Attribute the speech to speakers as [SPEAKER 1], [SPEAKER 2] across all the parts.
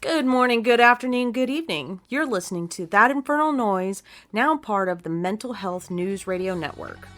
[SPEAKER 1] Good morning, good afternoon, good evening. You're listening to That Infernal Noise, now part of the Mental Health News Radio Network.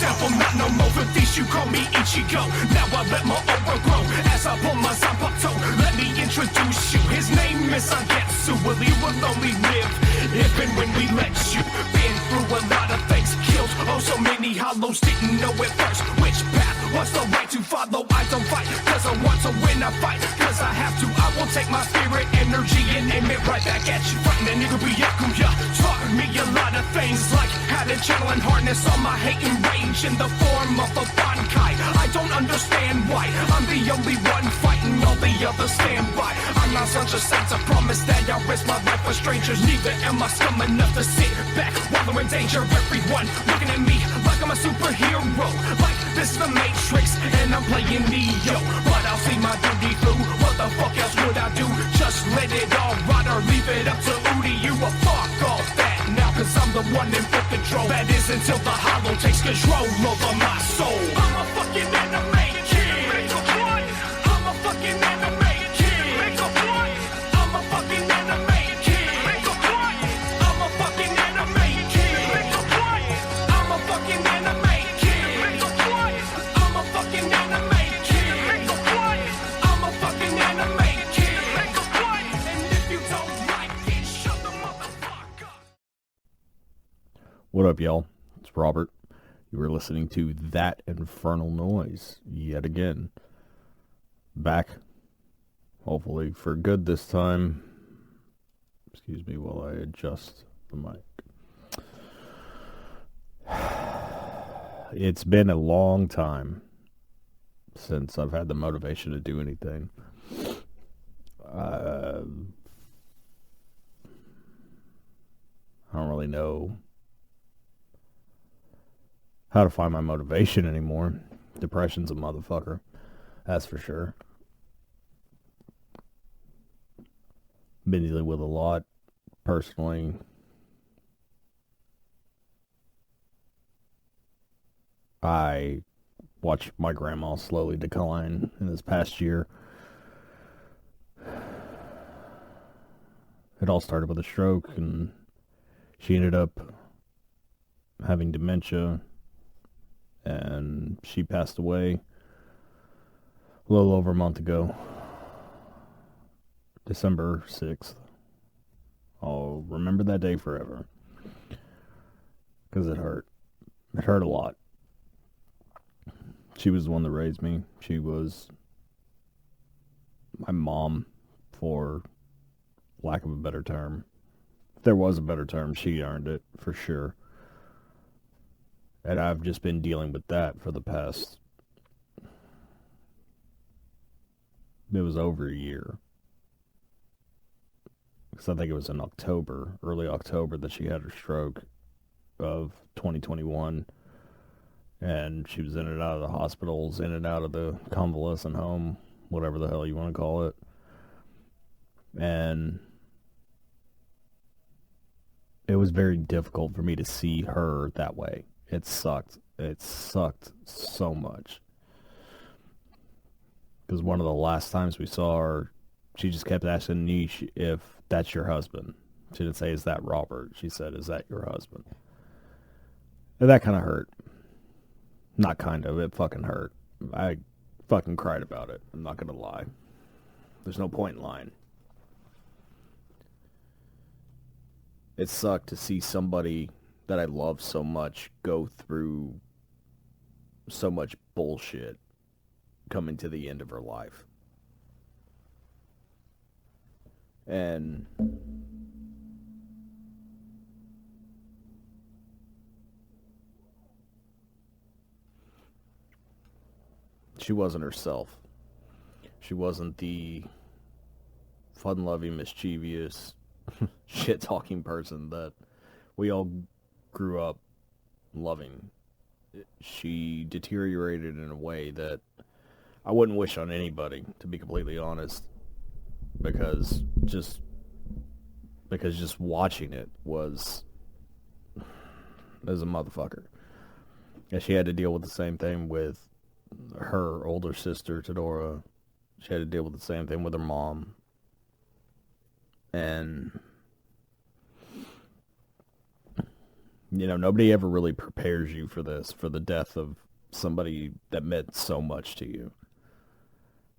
[SPEAKER 2] Devil, not no more for these, you call me Ichigo. Now I let my aura grow as I pull my Zanpakuto. Let me introduce you, his name is Sangetsu. Well, he will only live if and when we let you. Been through a lot of things, killed oh so many hollows, didn't know at first which path was the right to follow. I don't fight, cause I want to win, I fight, cause I have to. I will take my spirit energy and aim it right back at you. Fighting a nigga be Yakuya, taught me a lot of things, like how to channel and harness all my hate and rage in the form of a bankai. I don't understand why I'm the only one fighting, all the others stand by. I'm not such a saint, I promise that I'll risk my life for strangers. Neither am I scum enough to sit back while they're in danger. Everyone looking at me like I'm a superhero, like this is the Matrix and I'm playing Neo. But I'll see my duty through, what the fuck else would I do? Just let it all rot or leave it up to Udi. You a fuck off that now, cause I'm the one in full control. That is until the hollow takes control over my soul. I'm a fucking anime kid. Make a what? I'm a fucking anime kid. Make a what? I'm a fucking anime kid. Make a what? I'm a fucking anime kid. Make a what? I'm a fucking anime kid. Make a what? I'm a fucking anime kid. Make a what? I'm a fucking anime kid. Make a what? And if you don't like it, shut the motherfucker up.
[SPEAKER 3] What up, y'all? It's Robert. You were listening to That Infernal Noise yet again. Back, hopefully for good this time. Excuse me while I adjust the mic. It's been a long time since I've had the motivation to do anything. I don't really know how to find my motivation anymore. Depression's a motherfucker. That's for sure. Been dealing with a lot personally. I watched my grandma slowly decline in this past year. It all started with a stroke, and she ended up having dementia, and she passed away a little over a month ago, December 6th. I'll remember that day forever, because it hurt. It hurt a lot. She was the one that raised me. She was my mom, for lack of a better term. If there was a better term, she earned it, for sure. And I've just been dealing with that for the past, it was over a year. Because I think it was in October, early October, that she had her stroke of 2021. And she was in and out of the hospitals, in and out of the convalescent home, whatever the hell you want to call it. And it was very difficult for me to see her that way. It sucked. It sucked so much. Because one of the last times we saw her, she just kept asking me if that's your husband. She didn't say, is that Robert? She said, is that your husband? And that kind of hurt. Not kind of, it fucking hurt. I fucking cried about it. I'm not going to lie. There's no point in lying. It sucked to see somebody that I love so much go through so much bullshit coming to the end of her life. And she wasn't herself. She wasn't the fun-loving, mischievous, shit-talking person that we all grew up loving. She deteriorated in a way that I wouldn't wish on anybody, to be completely honest, because just watching it was as a motherfucker. And she had to deal with the same thing with her older sister, Tadora. She had to deal with the same thing with her mom. And, you know, nobody ever really prepares you for this, for the death of somebody that meant so much to you.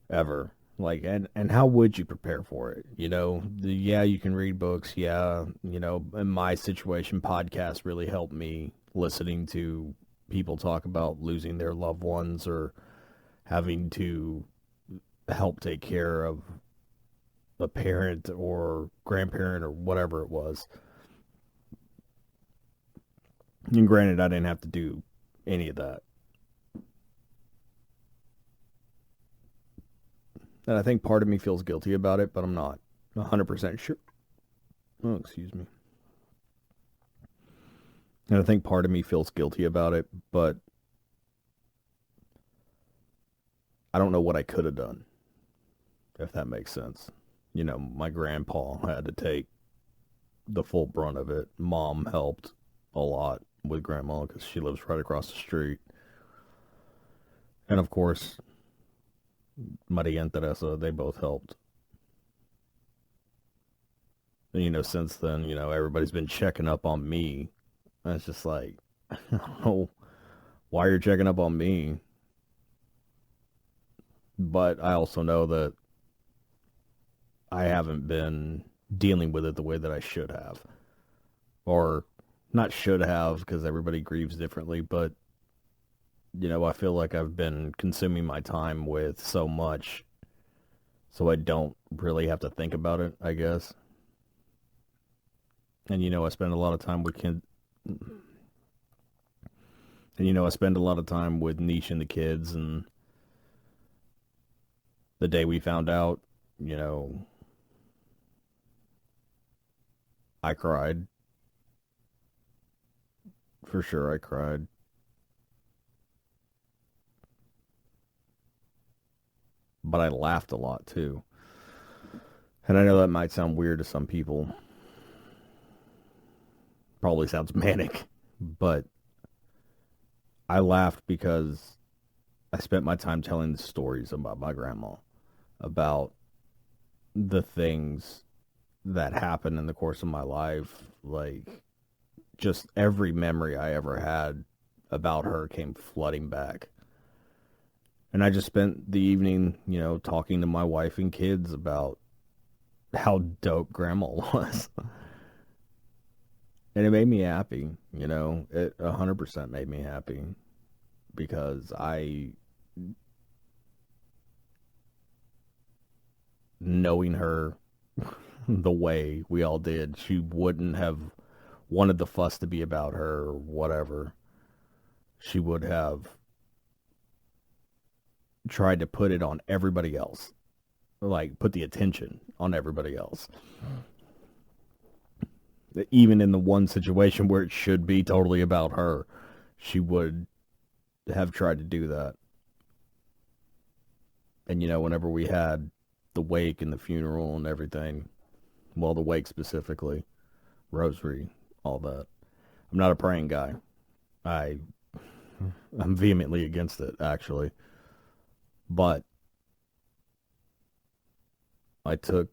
[SPEAKER 3] Ever. Like, and how would you prepare for it? You know, yeah, you can read books. Yeah, you know, in my situation, podcasts really helped me, listening to people talk about losing their loved ones or having to help take care of a parent or grandparent or whatever it was. And granted, I didn't have to do any of that. And I think part of me feels guilty about it, but I'm not 100% sure. Oh, excuse me. And I think part of me feels guilty about it, but I don't know what I could have done, if that makes sense. You know, my grandpa had to take the full brunt of it. Mom helped a lot with grandma because she lives right across the street. And of course, Maria and Teresa, they both helped. And, you know, since then, you know, everybody's been checking up on me. And it's just like, I don't know why you're checking up on me. But I also know that I haven't been dealing with it the way that I should have. Or not should have, because everybody grieves differently, but, you know, I feel like I've been consuming my time with so much, so I don't really have to think about it, I guess. And, you know, I spend a lot of time with I spend a lot of time with Niche and the kids, and the day we found out, you know, I cried. For sure, I cried. But I laughed a lot, too. And I know that might sound weird to some people. Probably sounds manic. But I laughed because I spent my time telling the stories about my grandma, about the things that happened in the course of my life. Like, just every memory I ever had about her came flooding back. And I just spent the evening, you know, talking to my wife and kids about how dope grandma was. And it made me happy, you know. It 100% made me happy because knowing her the way we all did, she wouldn't have wanted the fuss to be about her or whatever. She would have tried to put it on everybody else. Like, put the attention on everybody else. Even in the one situation where it should be totally about her, she would have tried to do that. And, you know, whenever we had the wake and the funeral and everything, well, the wake specifically, rosary, all that. I'm not a praying guy. I'm vehemently against it, actually. But I took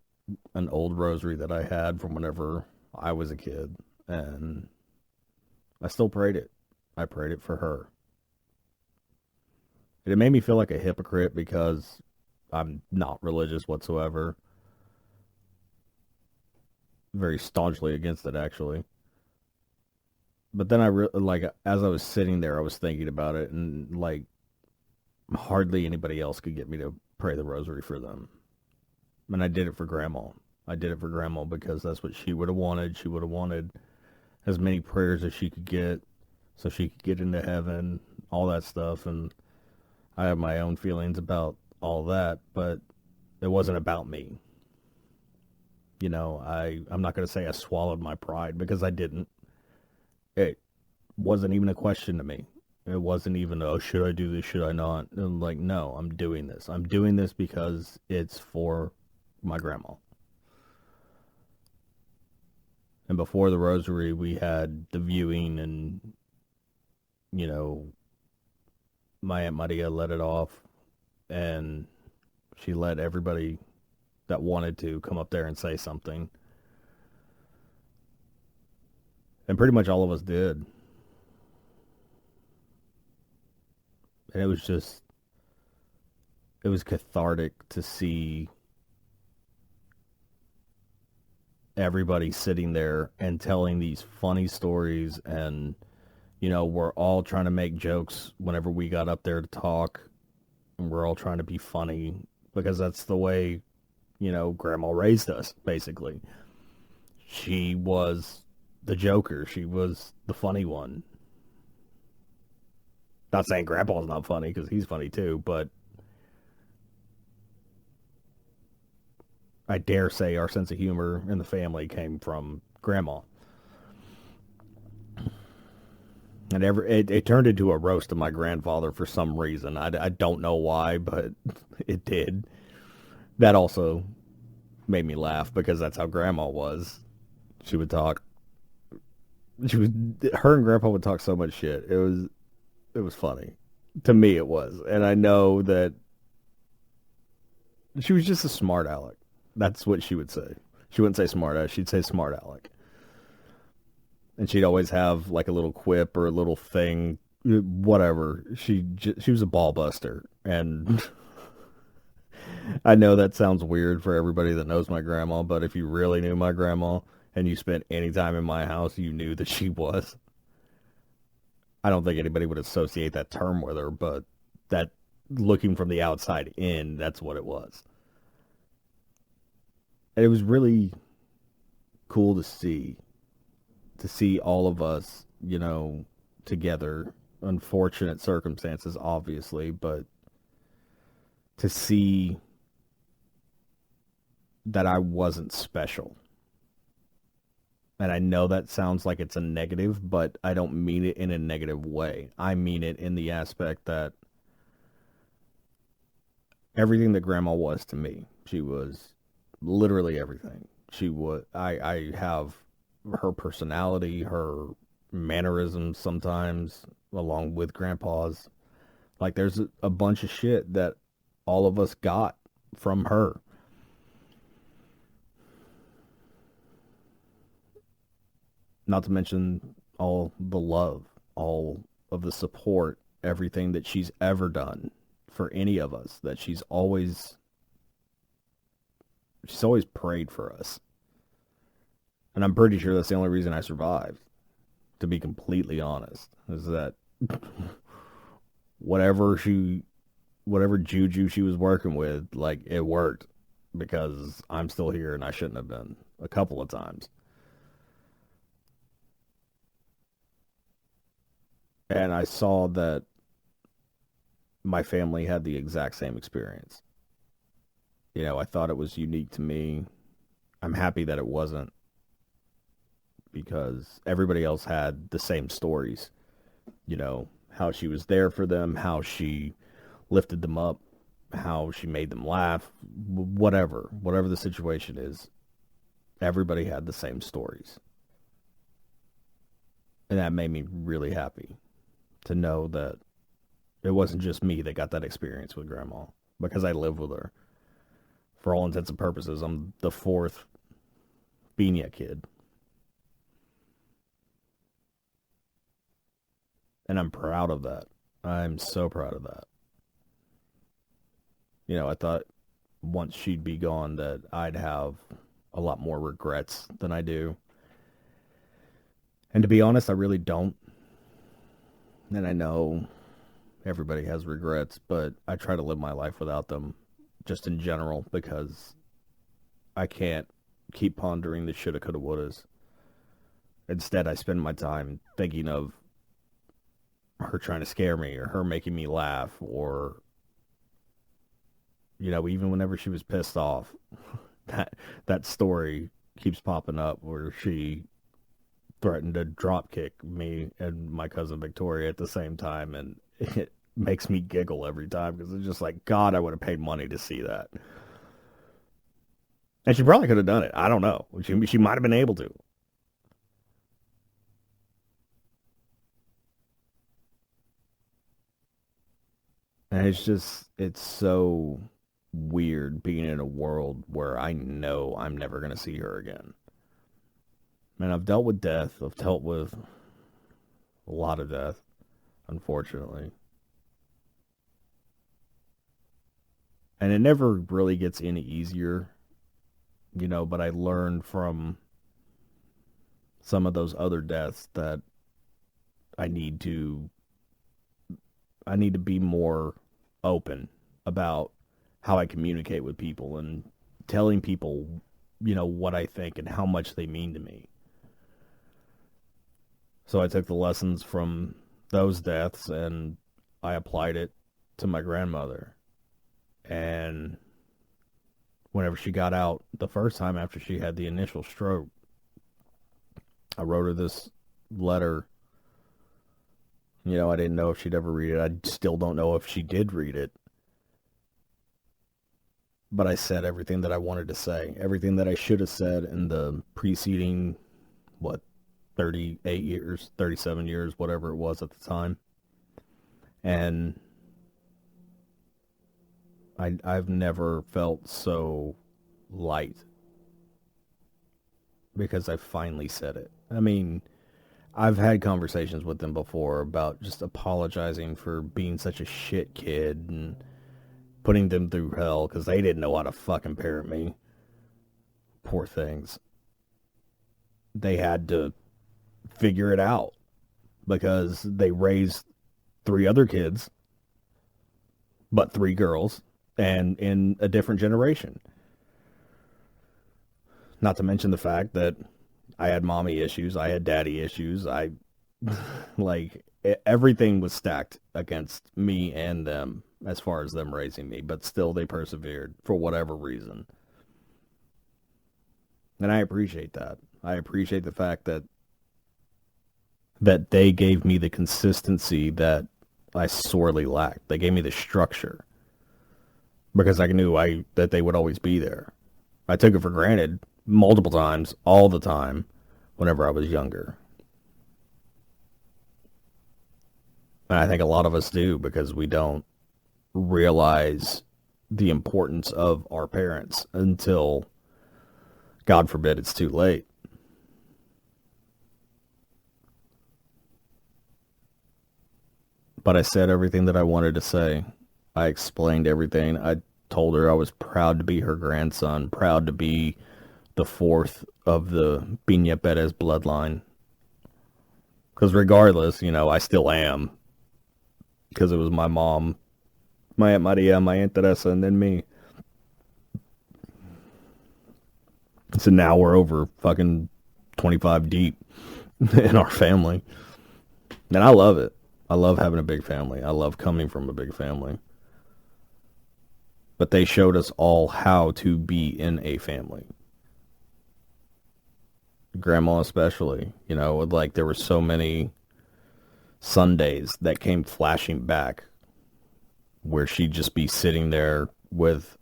[SPEAKER 3] an old rosary that I had from whenever I was a kid, and I still prayed it. I prayed it for her. And it made me feel like a hypocrite because I'm not religious whatsoever. Very staunchly against it, actually. But then like, as I was sitting there, I was thinking about it, and like, hardly anybody else could get me to pray the rosary for them. And I did it for grandma. I did it for grandma because that's what she would have wanted. She would have wanted as many prayers as she could get so she could get into heaven, all that stuff. And I have my own feelings about all that, but it wasn't about me. You know, I'm not going to say I swallowed my pride because I didn't. It wasn't even a question to me. It wasn't even, oh, should I do this? Should I not? And I'm like, no, I'm doing this. I'm doing this because it's for my grandma. And before the rosary, we had the viewing and, you know, my Aunt Maria let it off, and she let everybody that wanted to come up there and say something. And pretty much all of us did. And it was cathartic to see everybody sitting there and telling these funny stories, and we're all trying to make jokes whenever we got up there to talk, and we're all trying to be funny because that's the way Grandma raised us. Basically, she was the joker, she was the funny one. Not saying Grandpa's not funny, because he's funny too, but I dare say our sense of humor in the family came from Grandma. And it turned into a roast of my grandfather for some reason. I don't know why, but it did. That also made me laugh because that's how Grandma was. She would talk. Her and Grandpa would talk so much shit. It was funny. To me, it was. And I know that she was just a smart aleck. That's what she would say. She wouldn't say smart ass. She'd say smart aleck. And she'd always have like a little quip or a little thing, whatever. She was a ball buster. And I know that sounds weird for everybody that knows my grandma, but if you really knew my grandma and you spent any time in my house, you knew that she was. I don't think anybody would associate that term with her, but that, looking from the outside in, that's what it was. And it was really cool to see all of us, together. Unfortunate circumstances, obviously, but to see that I wasn't special. And I know that sounds like it's a negative, but I don't mean it in a negative way. I mean it in the aspect that everything that Grandma was to me, she was literally everything. I have her personality, her mannerisms sometimes, along with Grandpa's. Like, there's a bunch of shit that all of us got from her. Not to mention all the love, all of the support, everything that she's ever done for any of us, that she's always prayed for us. And I'm pretty sure that's the only reason I survived, to be completely honest, is that whatever juju she was working with, like, it worked, because I'm still here and I shouldn't have been a couple of times. And I saw that my family had the exact same experience. I thought it was unique to me. I'm happy that it wasn't, because everybody else had the same stories. How she was there for them, how she lifted them up, how she made them laugh, whatever the situation is, everybody had the same stories. And that made me really happy to know that it wasn't just me that got that experience with Grandma, because I live with her. For all intents and purposes, I'm the fourth Pina kid. And I'm proud of that. I'm so proud of that. I thought once she'd be gone that I'd have a lot more regrets than I do. And to be honest, I really don't. And I know everybody has regrets, but I try to live my life without them, just in general, because I can't keep pondering the shoulda, coulda, wouldas. Instead, I spend my time thinking of her trying to scare me, or her making me laugh, or, even whenever she was pissed off, that story keeps popping up where she threatened to drop kick me and my cousin Victoria at the same time, and it makes me giggle every time, because it's just like, God, I would have paid money to see that. And she probably could have done it. I don't know. She might have been able to. And it's so weird being in a world where I know I'm never going to see her again. And I've dealt with death. I've dealt with a lot of death, unfortunately. And it never really gets any easier, but I learned from some of those other deaths that I need to be more open about how I communicate with people and telling people, what I think and how much they mean to me. So I took the lessons from those deaths and I applied it to my grandmother. And whenever she got out the first time after she had the initial stroke, I wrote her this letter. I didn't know if she'd ever read it. I still don't know if she did read it. But I said everything that I wanted to say. Everything that I should have said in the preceding, 38 years, 37 years, whatever it was at the time. And I've never felt so light because I finally said it. I mean, I've had conversations with them before about just apologizing for being such a shit kid and putting them through hell because they didn't know how to fucking parent me. Poor things. They had to figure it out because they raised 3 other kids, but 3 girls, and in a different generation. Not to mention the fact that I had mommy issues, I had daddy issues, everything was stacked against me and them as far as them raising me, but still they persevered for whatever reason. And I appreciate that. I appreciate the fact that they gave me the consistency that I sorely lacked. They gave me the structure because I knew that they would always be there. I took it for granted multiple times, all the time, whenever I was younger. And I think a lot of us do because we don't realize the importance of our parents until, God forbid, it's too late. But I said everything that I wanted to say. I explained everything. I told her I was proud to be her grandson, proud to be the 4th of the Pina Perez bloodline. Because regardless, I still am. Because it was my mom, my Aunt Maria, my Aunt Teresa, and then me. So now we're over fucking 25 deep in our family. And I love it. I love having a big family. I love coming from a big family. But they showed us all how to be in a family. Grandma especially. There were so many Sundays that came flashing back where she'd just be sitting there with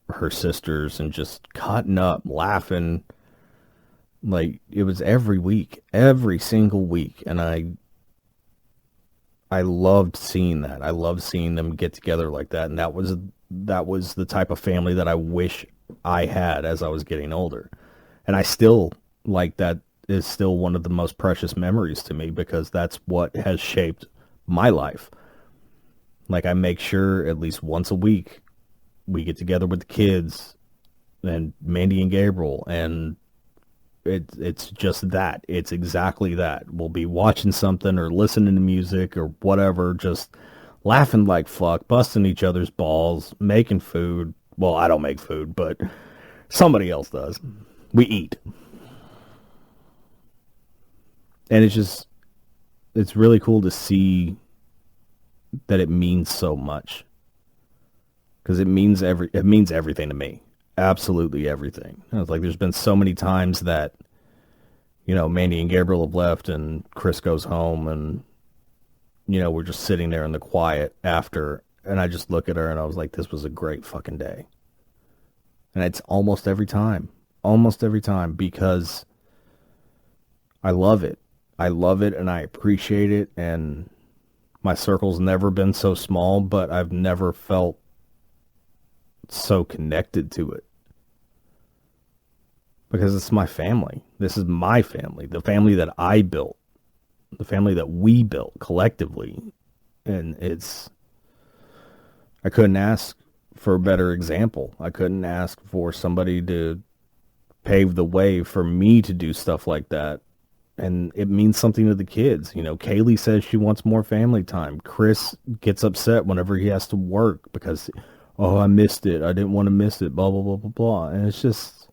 [SPEAKER 3] her sisters and just cutting up, laughing. It was every week, every single week. And I loved seeing that. I loved seeing them get together like that. And that was the type of family that I wish I had as I was getting older. And I still, that is still one of the most precious memories to me because that's what has shaped my life. I make sure at least once a week we get together with the kids and Mandy and Gabriel, and it's just that. It's exactly that. We'll be watching something or listening to music or whatever, just laughing like fuck, busting each other's balls, making food. Well, I don't make food, but somebody else does. We eat. And it's really cool to see that it means so much. Because it means everything to me. Absolutely everything. It's there's been so many times that, Mandy and Gabriel have left and Chris goes home and, we're just sitting there in the quiet after, and I just look at her and I was like, this was a great fucking day. And it's almost every time because I love it. I love it and I appreciate it, and My circle's never been so small, but I've never felt so connected to it. Because it's my family. This is my family. The family that I built. The family that we built collectively. And I couldn't ask for a better example. I couldn't ask for somebody to pave the way for me to do stuff like that. And it means something to the kids. You know, Kaylee says she wants more family time. Chris gets upset whenever he has to work because, oh, I missed it. I didn't want to miss it, blah, blah, blah, blah, blah. And it's just,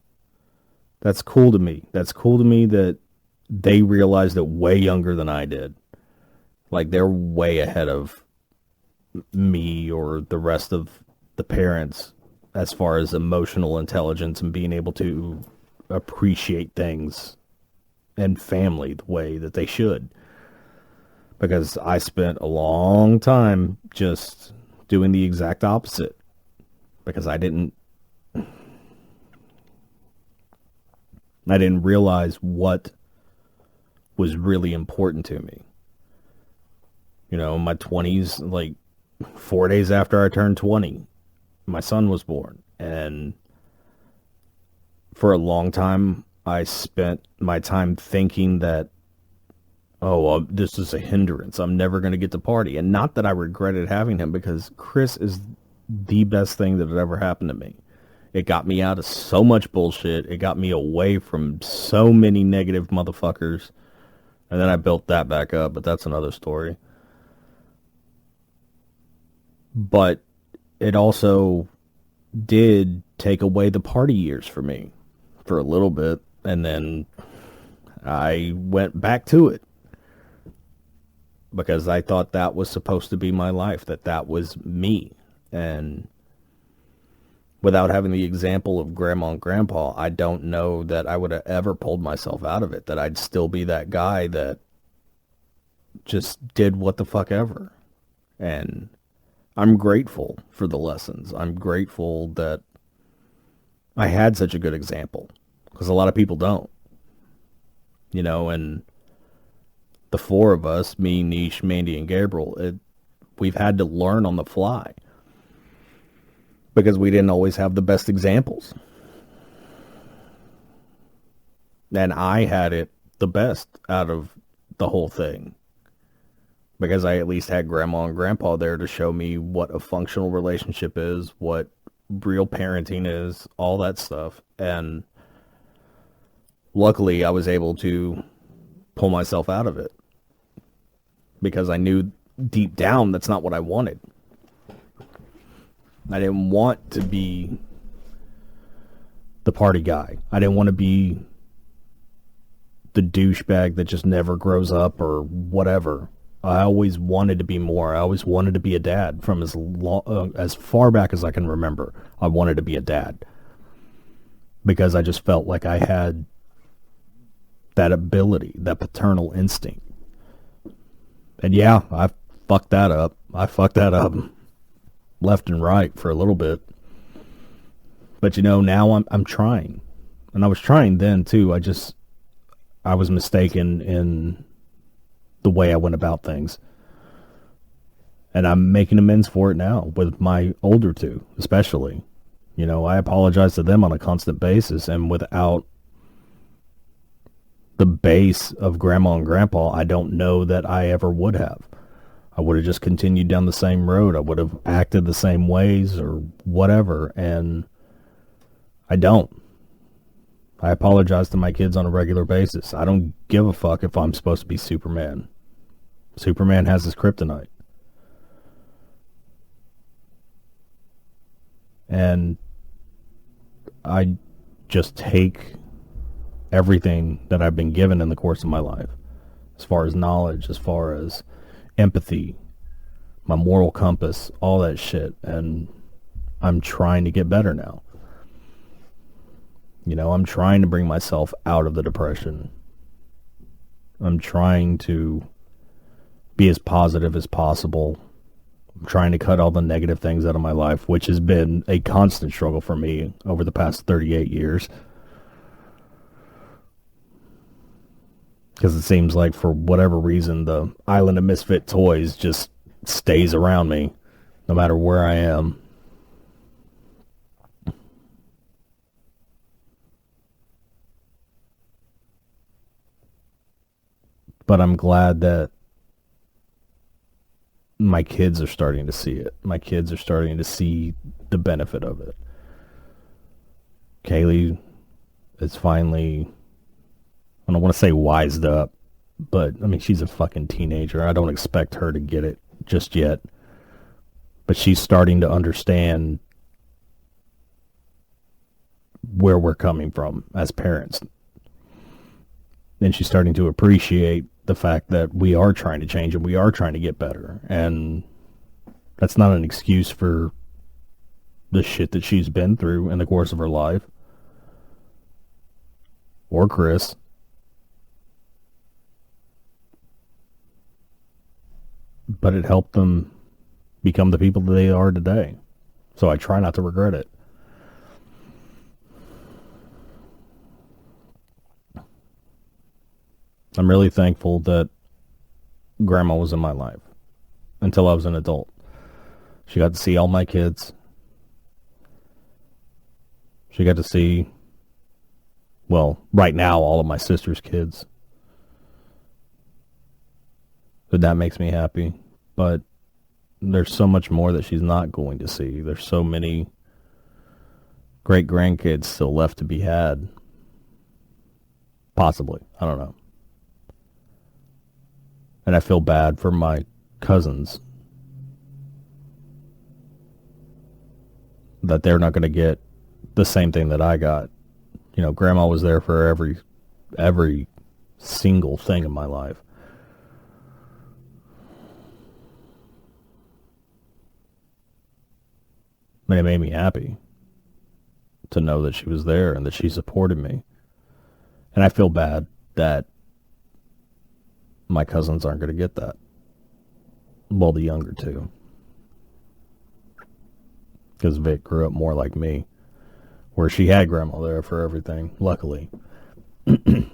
[SPEAKER 3] that's cool to me. That's cool to me that they realized it way younger than I did. Like, they're way ahead of me or the rest of the parents as far as emotional intelligence and being able to appreciate things and family the way that they should. Because I spent a long time just doing the exact opposite. Because I didn't realize what was really important to me. You know, in my 20s, like 4 days after I turned 20, my son was born. And for a long time, I spent my time thinking that, this is a hindrance. I'm never going to get to party. And not that I regretted having him, because Chris is the best thing that had ever happened to me. It got me out of so much bullshit. It got me away from so many negative motherfuckers. And then I built that back up, but that's another story. But it also did take away the party years for me for a little bit. And then I went back to it because I thought that was supposed to be my life, that was me. And without having the example of Grandma and Grandpa, I don't know that I would have ever pulled myself out of it, that I'd still be that guy that just did what the fuck ever. And I'm grateful for the lessons. I'm grateful that I had such a good example, because a lot of people don't. You know, and the four of us, me, Nish, Mandy, and Gabriel, we've had to learn on the fly because we didn't always have the best examples. And I had it the best out of the whole thing because I at least had Grandma and Grandpa there to show me what a functional relationship is, what real parenting is, all that stuff. And luckily, I was able to pull myself out of it because I knew deep down that's not what I wanted. I didn't want to be the party guy. I didn't want to be the douchebag that just never grows up or whatever. I always wanted to be more. I always wanted to be a dad from as far back as I can remember. I wanted to be a dad because I just felt like I had that ability, that paternal instinct. And yeah, I fucked that up. I fucked that up left and right for a little bit. But you know, now I'm trying. And I was trying then too. I was mistaken in the way I went about things. And I'm making amends for it now with my older two, especially. You know, I apologize to them on a constant basis, and without the base of Grandma and Grandpa, I don't know that I ever would have. I would have just continued down the same road. I would have acted the same ways or whatever, and I don't. I apologize to my kids on a regular basis. I don't give a fuck if I'm supposed to be Superman. Superman has his kryptonite. And I just take everything that I've been given in the course of my life, as far as knowledge, as far as empathy, my moral compass, all that shit, and I'm trying to get better now. You know, I'm trying to bring myself out of the depression. I'm trying to be as positive as possible. I'm trying to cut all the negative things out of my life, which has been a constant struggle for me over the past 38 years. Because it seems like for whatever reason, the Island of Misfit Toys just stays around me no matter where I am. But I'm glad that my kids are starting to see it. My kids are starting to see the benefit of it. Kaylee is finally, I don't want to say wised up, but I mean, she's a fucking teenager. I don't expect her to get it just yet. But she's starting to understand where we're coming from as parents. And she's starting to appreciate the fact that we are trying to change and we are trying to get better. And that's not an excuse for the shit that she's been through in the course of her life. Or Chris. But it helped them become the people that they are today. So I try not to regret it. I'm really thankful that Grandma was in my life until I was an adult. She got to see all my kids. She got to see, well, right now, all of my sister's kids. So that makes me happy. But there's so much more that she's not going to see. There's so many great grandkids still left to be had. Possibly. I don't know. And I feel bad for my cousins that they're not going to get the same thing that I got. You know, Grandma was there for every single thing in my life. But it made me happy to know that she was there and that she supported me. And I feel bad that my cousins aren't going to get that. Well, the younger two. Because Vic grew up more like me, where she had Grandma there for everything, luckily. But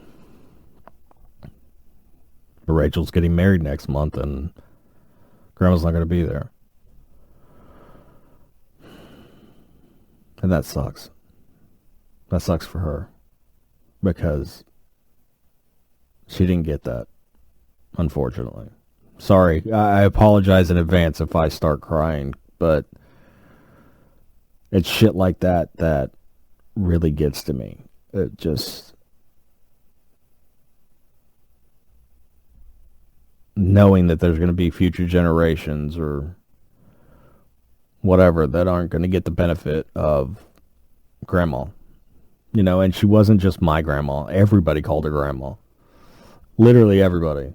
[SPEAKER 3] Rachel's getting married next month, and Grandma's not going to be there. And that sucks. That sucks for her. Because she didn't get that. Unfortunately. Sorry, I apologize in advance if I start crying, but it's shit like that that really gets to me. It just, knowing that there's going to be future generations or whatever that aren't going to get the benefit of Grandma. You know, and she wasn't just my grandma. Everybody called her Grandma. Literally everybody.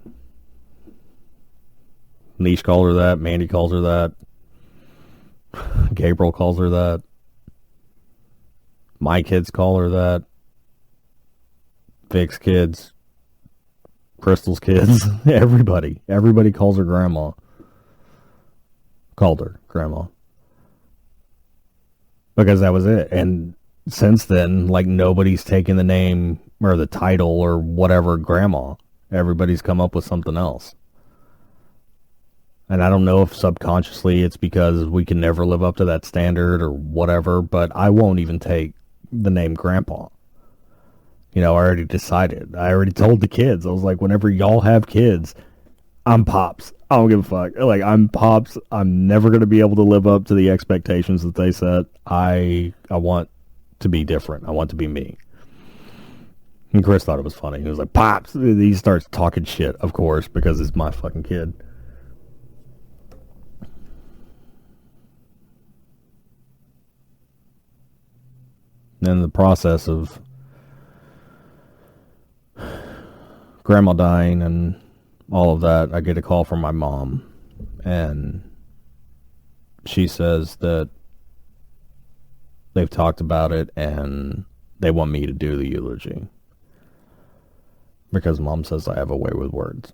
[SPEAKER 3] Niche called her that. Mandy calls her that. Gabriel calls her that. My kids call her that. Vic's kids. Crystal's kids. Everybody. Everybody calls her Grandma. Called her Grandma. Because that was it. And since then, like, nobody's taken the name or the title or whatever Grandma. Everybody's come up with something else. And I don't know if subconsciously it's because we can never live up to that standard or whatever, but I won't even take the name Grandpa. You know, I already decided. I already told the kids. I was like, whenever y'all have kids, I'm Pops. I don't give a fuck. Like, I'm Pops. I'm never going to be able to live up to the expectations that they set. I want to be different. I want to be me. And Chris thought it was funny. He was like, Pops. He starts talking shit, of course, because it's my fucking kid. In the process of Grandma dying and all of that, I get a call from my mom, and she says that they've talked about it and they want me to do the eulogy because Mom says I have a way with words.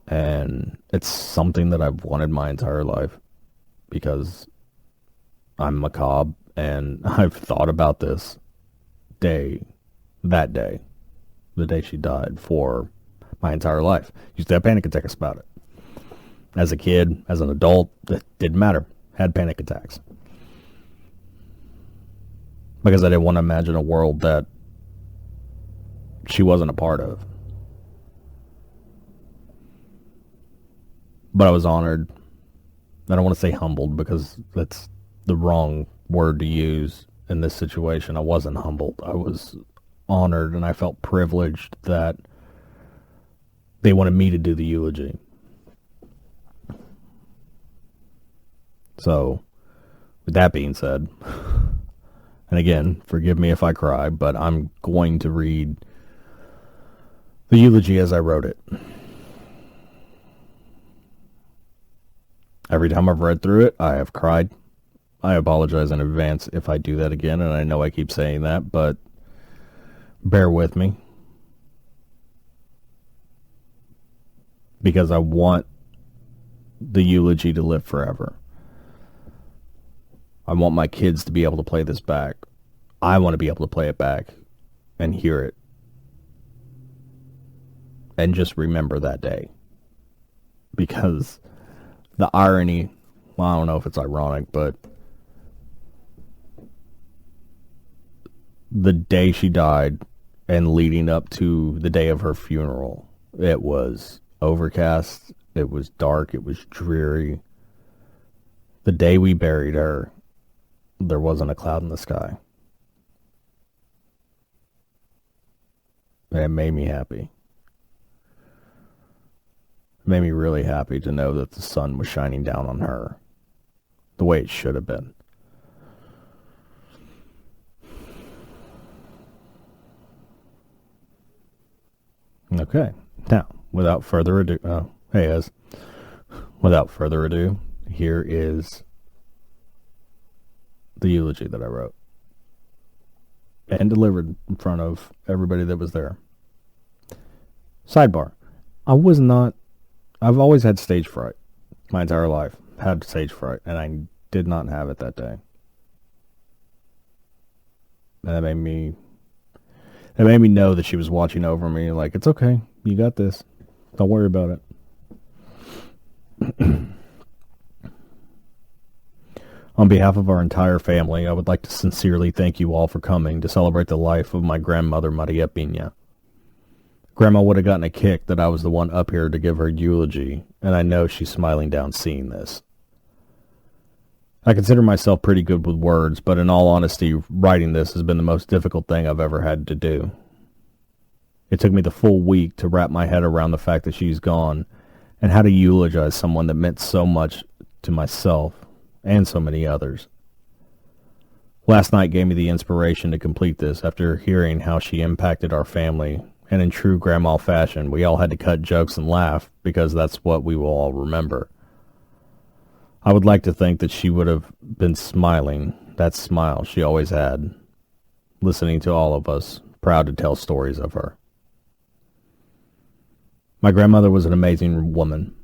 [SPEAKER 3] And it's something that I've wanted my entire life because I'm macabre. And I've thought about this day, the day she died, for my entire life. Used to have panic attacks about it. As a kid, as an adult, it didn't matter. Had panic attacks. Because I didn't want to imagine a world that she wasn't a part of. But I was honored. I don't want to say humbled because that's the wrong word to use in this situation. I wasn't humbled. I was honored, and I felt privileged that they wanted me to do the eulogy. So, with that being said, and again, forgive me if I cry, but I'm going to read the eulogy as I wrote it. Every time I've read through it, I have cried. I apologize in advance if I do that again, and I know I keep saying that, but bear with me. Because I want the eulogy to live forever. I want my kids to be able to play this back. I want to be able to play it back and hear it. And just remember that day. Because the irony, well, I don't know if it's ironic, but the day she died and leading up to the day of her funeral, it was overcast, it was dark, it was dreary. The day we buried her, there wasn't a cloud in the sky. And it made me happy. It made me really happy to know that the sun was shining down on her the way it should have been. Okay, now, without further ado, without further ado, here is the eulogy that I wrote and delivered in front of everybody that was there. Sidebar, I've always had stage fright my entire life, had stage fright, and I did not have it that day. And that made me know that she was watching over me, like, it's okay, you got this, don't worry about it. On behalf of our entire family, I would like to sincerely thank you all for coming to celebrate the life of my grandmother, Maria Pina. Grandma would have gotten a kick that I was the one up here to give her eulogy, and I know she's smiling down seeing this. I consider myself pretty good with words, but in all honesty, writing this has been the most difficult thing I've ever had to do. It took me the full week to wrap my head around the fact that she's gone, and how to eulogize someone that meant so much to myself and so many others. Last night gave me the inspiration to complete this after hearing how she impacted our family, and in true grandma fashion, we all had to cut jokes and laugh because that's what we will all remember. I would like to think that she would have been smiling, that smile she always had, listening to all of us, proud to tell stories of her. My grandmother was an amazing woman.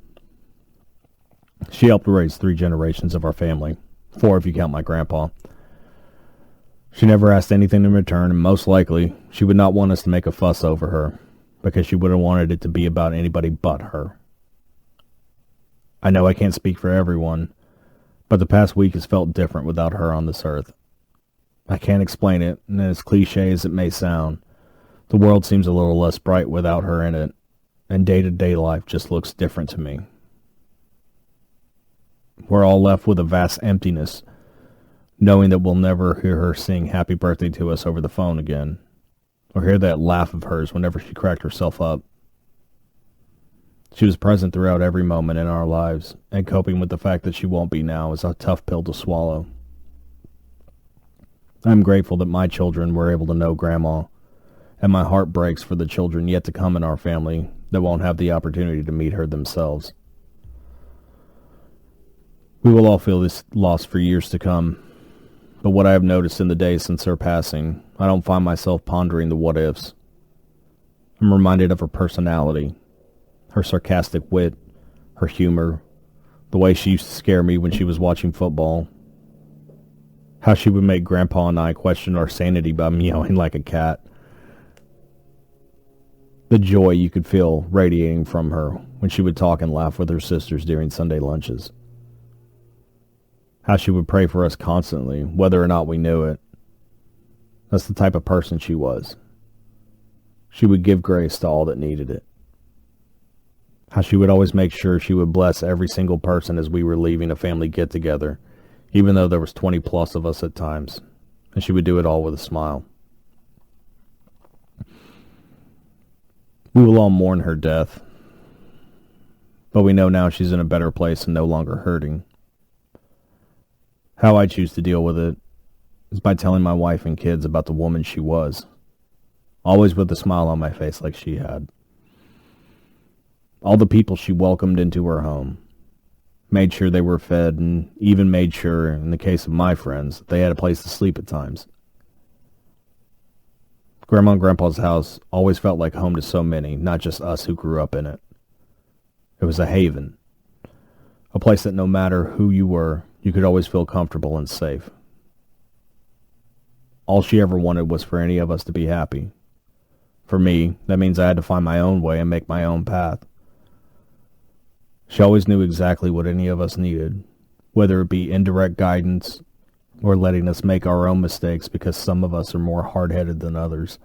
[SPEAKER 3] She helped raise 3 generations of our family, 4 if you count my grandpa. She never asked anything in return, and most likely, she would not want us to make a fuss over her, because she would have wanted it to be about anybody but her. I know I can't speak for everyone, but the past week has felt different without her on this earth. I can't explain it, and as cliche as it may sound, the world seems a little less bright without her in it, and day-to-day life just looks different to me. We're all left with a vast emptiness, knowing that we'll never hear her sing happy birthday to us over the phone again, or hear that laugh of hers whenever she cracked herself up. She was present throughout every moment in our lives, and coping with the fact that she won't be now is a tough pill to swallow. I'm grateful that my children were able to know Grandma, and my heart breaks for the children yet to come in our family that won't have the opportunity to meet her themselves. We will all feel this loss for years to come, but what I have noticed in the days since her passing, I don't find myself pondering the what-ifs. I'm reminded of her personality, her sarcastic wit, her humor, the way she used to scare me when she was watching football, how she would make Grandpa and I question our sanity by meowing like a cat. The joy you could feel radiating from her when she would talk and laugh with her sisters during Sunday lunches. How she would pray for us constantly, whether or not we knew it. That's the type of person she was. She would give grace to all that needed it. How she would always make sure she would bless every single person as we were leaving a family get-together, even though there was 20 plus of us at times, and she would do it all with a smile. We will all mourn her death, but we know now she's in a better place and no longer hurting. How I choose to deal with it is by telling my wife and kids about the woman she was, always with a smile on my face like she had. All the people she welcomed into her home, made sure they were fed, and even made sure, in the case of my friends, they had a place to sleep at times. Grandma and Grandpa's house always felt like home to so many, not just us who grew up in it. It was a haven, a place that no matter who you were, you could always feel comfortable and safe. All she ever wanted was for any of us to be happy. For me, that means I had to find my own way and make my own path. She always knew exactly what any of us needed, whether it be indirect guidance or letting us make our own mistakes because some of us are more hard-headed than others.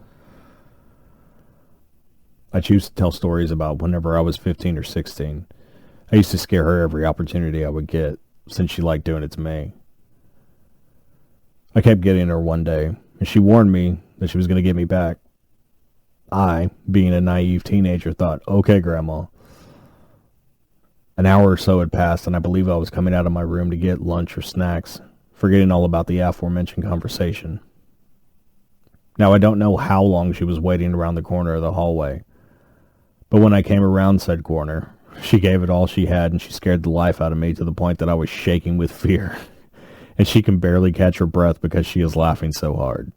[SPEAKER 3] I choose to tell stories about whenever I was 15 or 16. I used to scare her every opportunity I would get, since she liked doing it to me. I kept getting her one day, and she warned me that she was going to get me back. I, being a naive teenager, thought, okay, Grandma. An hour or so had passed, and I believe I was coming out of my room to get lunch or snacks, forgetting all about the aforementioned conversation. Now, I don't know how long she was waiting around the corner of the hallway, but when I came around said corner, she gave it all she had, and she scared the life out of me to the point that I was shaking with fear, and she can barely catch her breath because she is laughing so hard.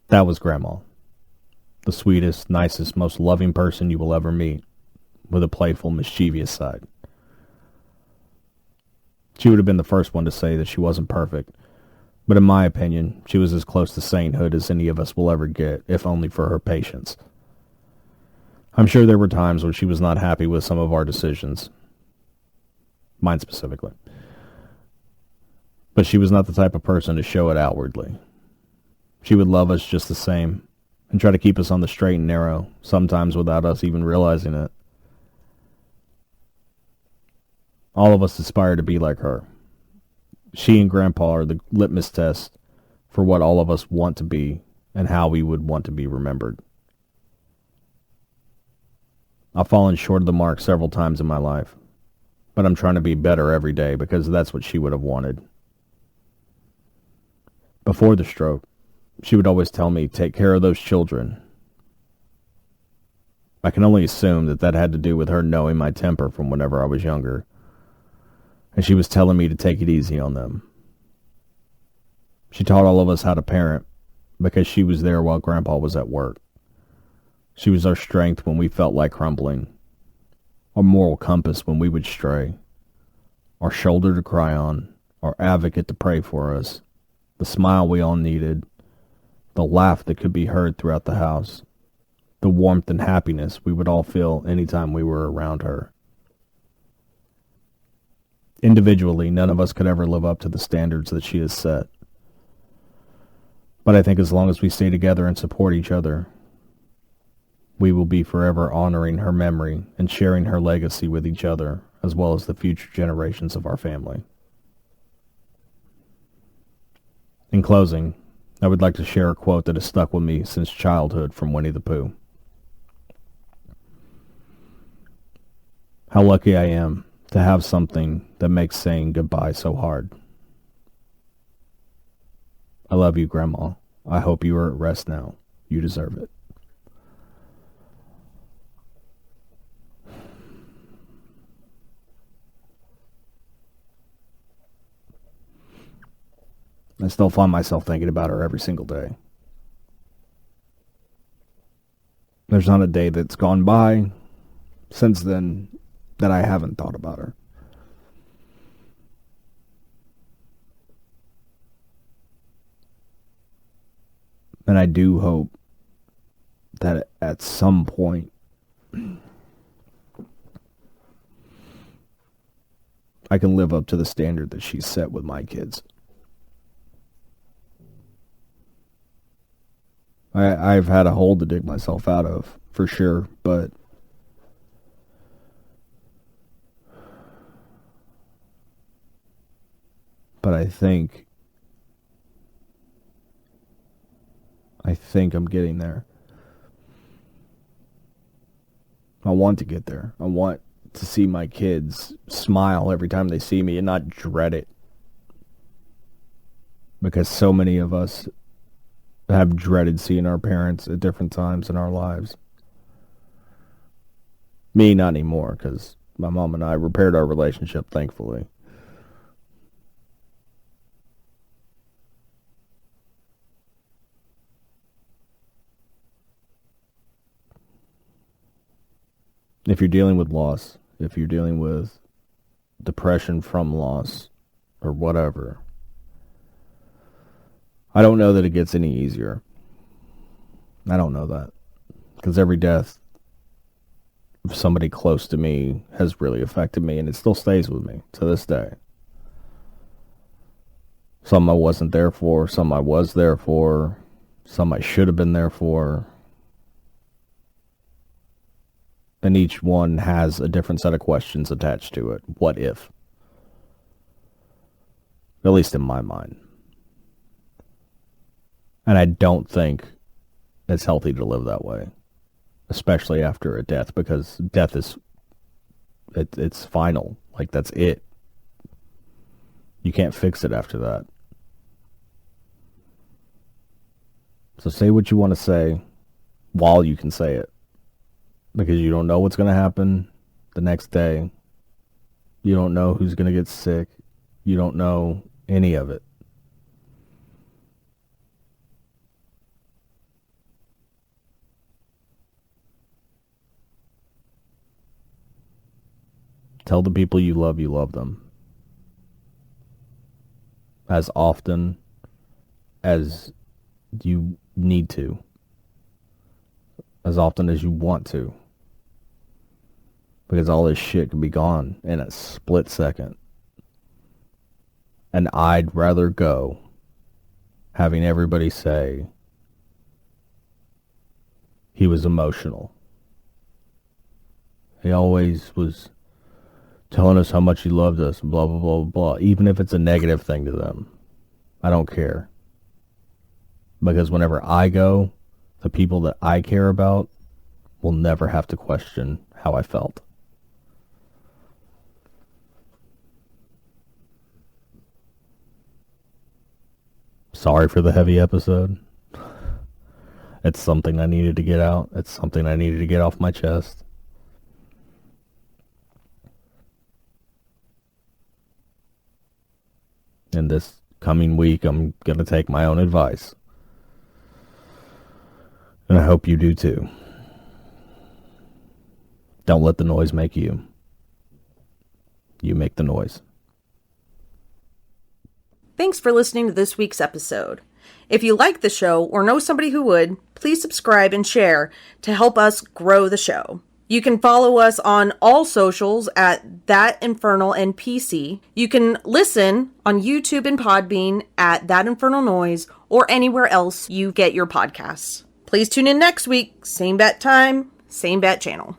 [SPEAKER 3] That was Grandma, the sweetest, nicest, most loving person you will ever meet, with a playful, mischievous side. She would have been the first one to say that she wasn't perfect, but in my opinion, she was as close to sainthood as any of us will ever get, if only for her patience. I'm sure there were times when she was not happy with some of our decisions. Mine specifically. But she was not the type of person to show it outwardly. She would love us just the same, and try to keep us on the straight and narrow, sometimes without us even realizing it. All of us aspire to be like her. She and Grandpa are the litmus test for what all of us want to be and how we would want to be remembered. I've fallen short of the mark several times in my life, but I'm trying to be better every day because that's what she would have wanted. Before the stroke, she would always tell me, take care of those children. I can only assume that that had to do with her knowing my temper from whenever I was younger, and she was telling me to take it easy on them. She taught all of us how to parent because she was there while Grandpa was at work. She was our strength when we felt like crumbling, our moral compass when we would stray, our shoulder to cry on, our advocate to pray for us, the smile we all needed, the laugh that could be heard throughout the house, the warmth and happiness we would all feel anytime we were around her. Individually, none of us could ever live up to the standards that she has set. But I think as long as we stay together and support each other, we will be forever honoring her memory and sharing her legacy with each other, as well as the future generations of our family. In closing, I would like to share a quote that has stuck with me since childhood from Winnie the Pooh. How lucky I am to have something that makes saying goodbye so hard. I love you, Grandma. I hope you are at rest now. You deserve it. I still find myself thinking about her every single day. There's not a day that's gone by since then that I haven't thought about her. And I do hope that at some point I can live up to the standard that she's set with my kids. I've had a hole to dig myself out of, for sure, but I think I'm getting there. I want to get there. I want to see my kids smile every time they see me and not dread it. Because so many of us have dreaded seeing our parents at different times in our lives. Me, not anymore, because my mom and I repaired our relationship, thankfully. If you're dealing with loss, if you're dealing with depression from loss, or whatever, I don't know that it gets any easier. I don't know that. Because every death of somebody close to me has really affected me, and it still stays with me to this day. Some I wasn't there for, some I was there for, some I should have been there for. And each one has a different set of questions attached to it. What if? At least in my mind. And I don't think it's healthy to live that way. Especially after a death, because death is, it's final. Like, that's it. You can't fix it after that. So say what you want to say while you can say it. Because you don't know what's going to happen the next day. You don't know who's going to get sick. You don't know any of it. Tell the people you love them. As often as you need to. As often as you want to. Because all this shit can be gone in a split second. And I'd rather go having everybody say he was emotional. He always was telling us how much he loved us, and blah, blah, blah, blah. Even if it's a negative thing to them. I don't care. Because whenever I go, the people that I care about will never have to question how I felt. Sorry for the heavy episode. It's something I needed to get out. It's something I needed to get off my chest. And this coming week, I'm going to take my own advice. And I hope you do too. Don't let the noise make you. You make the noise.
[SPEAKER 1] Thanks for listening to this week's episode. If you like the show or know somebody who would, please subscribe and share to help us grow the show. You can follow us on all socials at thatinfernalnpc. You can listen on YouTube and Podbean at That Infernal Noise or anywhere else you get your podcasts. Please tune in next week. Same bat time, same bat channel.